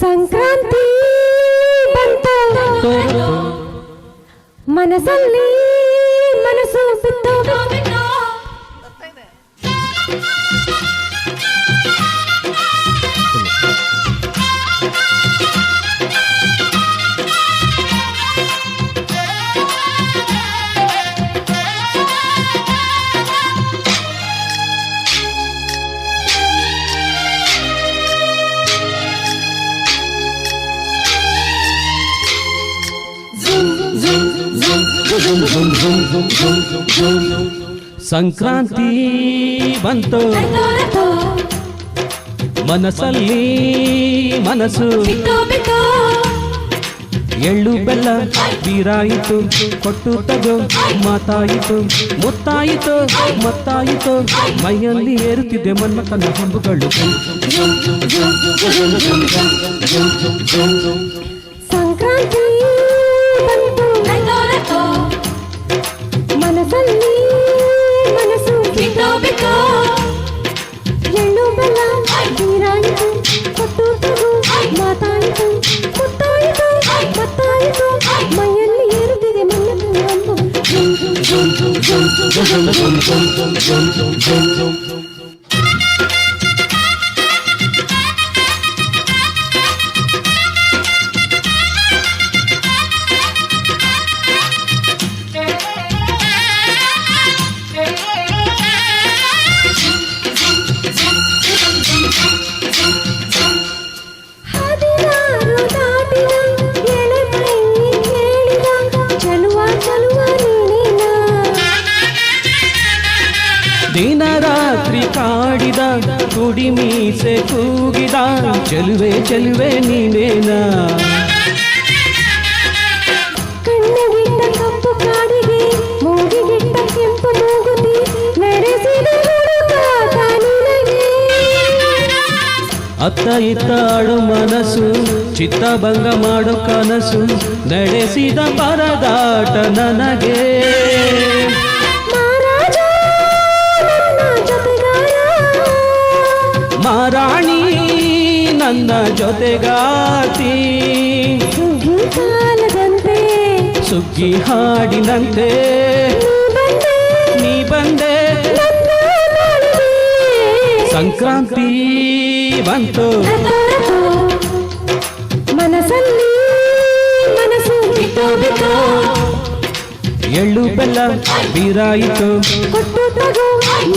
ಸಂಕ್ರಾಂತಿ ಬಂತು ಮನಸ್ಸಲ್ಲಿ ಮನಸ್ಸು ಬಿತ್ತು ಸಂಕ್ರಾಂತಿ ಬಂತು ಮನಸ್ಸಲ್ಲಿ ಮನಸ್ಸು ಎಳ್ಳು ಬೆಲ್ಲ ಬೀರಾಯಿತು ಕೊಟ್ಟು ತಗೋ ಮಾತಾಯಿತು ಮುತ್ತಾಯಿತು ಮತ್ತಾಯಿತು ಮೈಯಲ್ಲಿ ಏರುತ್ತಿದೆ ಮನ್ಮಥನ ಹಂಬುಗಳು ಸಂಕ್ರಾಂತಿ ಬಂತು ಮನಸ್ಸಲ್ಲಿ ಮನಸ್ಸು ಬಿಟ್ಟು ಎಳ್ಳು ಬೆಲ್ಲ ಬೀರಾಯಿತು ಕೊಟ್ಟು ತಗೋ ಮಾತಾಯಿತು ಮುತ್ತಾಯಿತು ಮತ್ತಾಯಿತು ಮೈಯಲ್ಲಿ ಏರುತ್ತಿದೆ ಮನ್ಮಥನ ಹಂಬು ದಿನ ರಾತ್ರಿ ಕಾಡಿದ ಕುಡಿ ಮೀಸೆ ಕೂಗಿದ ಚೆಲುವೆ ಚೆಲುವೆ ನೀನೇನ ಕಣ್ಣಗಿಟ್ಟ ಕಪ್ಪು ಕಾಡಿಗೆ ಮೂಗಿಗಿಟ್ಟ ಕೆಂಪು ಮೂಗುತಿ ನಡೆಸಿದ ಹುಡುಕಾಟ ನಿನಗೆ ಅತ್ತ ಇತ್ತ ಆಡೋ ಮನಸ್ಸು ಚಿತ್ತಭಂಗ ಮಾಡೋ ಕನಸು ನಡೆಸಿದ ಪರದಾಟ ನನಗೆ ಮಾರಾಣಿ ನನ್ನ ಜೊತೆಗಾತಿ ಸುಗ್ಗಿ ಕಾಲದಂತೆ ಸುಗ್ಗಿ ಹಾಡಿನಂತೆ ನೀ ಬಂದೆ ಸಂಕ್ರಾಂತಿ ಬಂತು ಮನಸ್ಸಲ್ಲಿ ಮನಸ್ಸು ಬಿಟ್ಟು ಎಳ್ಳು ಬೆಲ್ಲ ಬೀರಾಯಿತು ಕೊಟ್ಟು ತಗೋ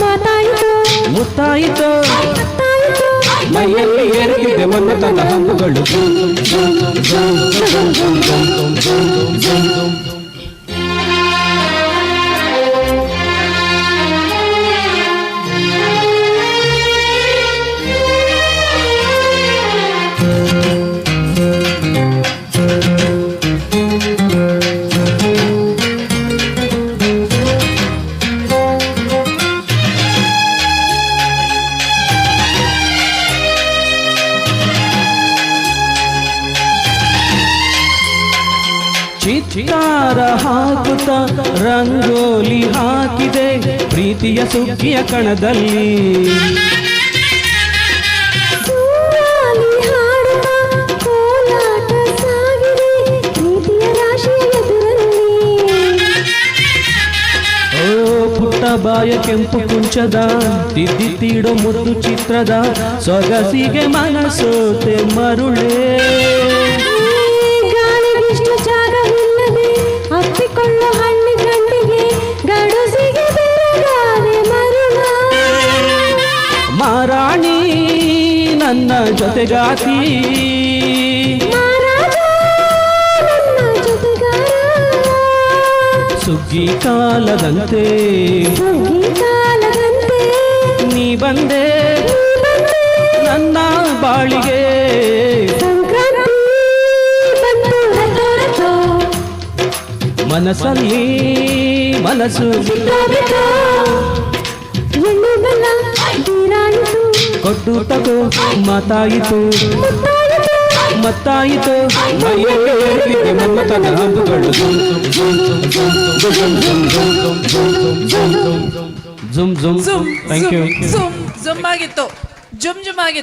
ಮಾತಾಯಿತು ಮುತ್ತಾಯಿತು ಮೈಯಲ್ಲಿ ಏರುತ್ತಿದೆ ಮನ್ಮಥನ ಹಂಬುಗಳು ಚಿತ್ತಾರ ಹಾಕುತ್ತ ರಂಗೋಲಿ ಹಾಕಿದೆ ಪ್ರೀತಿಯ ಸುಗ್ಗಿಯ ಕಣದಲ್ಲಿ ಕೋಲಾಟ ಸಾಗಿದೆ ಪ್ರೀತಿಯ ರಾಶಿಯ ಎದುರಲ್ಲಿ ಓ ಪುಟ್ಟ ಬಾಯ ಕೆಂಪು ಕುಂಚದ ತಿದ್ದಿ ತೀಡೋ ಮುದ್ದು ಚಿತ್ರದ ಸೊಗಸಿಗೆ ಮನಸೋತೆ ಮರುಳೇ ಹತ್ತಿಕೊಳ್ಳೋ ಹಣ್ಣಿ ಗಂಡಿಗೆ ಗಡುಸಿಗೆ ಬೆರಗಾದೆ ಮರುಳ ಮಾರಾಣಿ ನನ್ನ ಜೊತೆಗಾತಿ ಮಹಾರಾಜ ನನ್ನ ಜೊತೆಗಾರ ಸುಗ್ಗಿ ಕಾಲದಂತೆ ಸುಗ್ಗಿ ಕಾಲದಂತೆ ನೀ ಬಂದೆ ನನ್ನ ಬಾಳಿಗೆ ಸಂಕ್ರಾಂತಿ ಬಂತು ಮನಸ್ಸಲ್ಲಿ ಮನಸ್ಸು ಬಿಟ್ಟು ಎಳ್ಳು ಬೆಲ್ಲ ಬೀರಾಯಿತು ಕೊಟ್ಟು ತಗೋ ಮಾತಾಯಿತು ಮತ್ತಾಯಿತು ಮೈಯಲ್ಲಿ ಏರುತ್ತಿದೆ ಮನ್ಮಥನ ಹಂಬುಗಳು ಜುಮ್ ಜುಮ್ ಥ್ಯಾಂಕ್ ಯು ಜುಮ್ ಆಗಿತ್ತು ಜುಮ್ ಜುಮ್ ಆಗಿತ್ತು.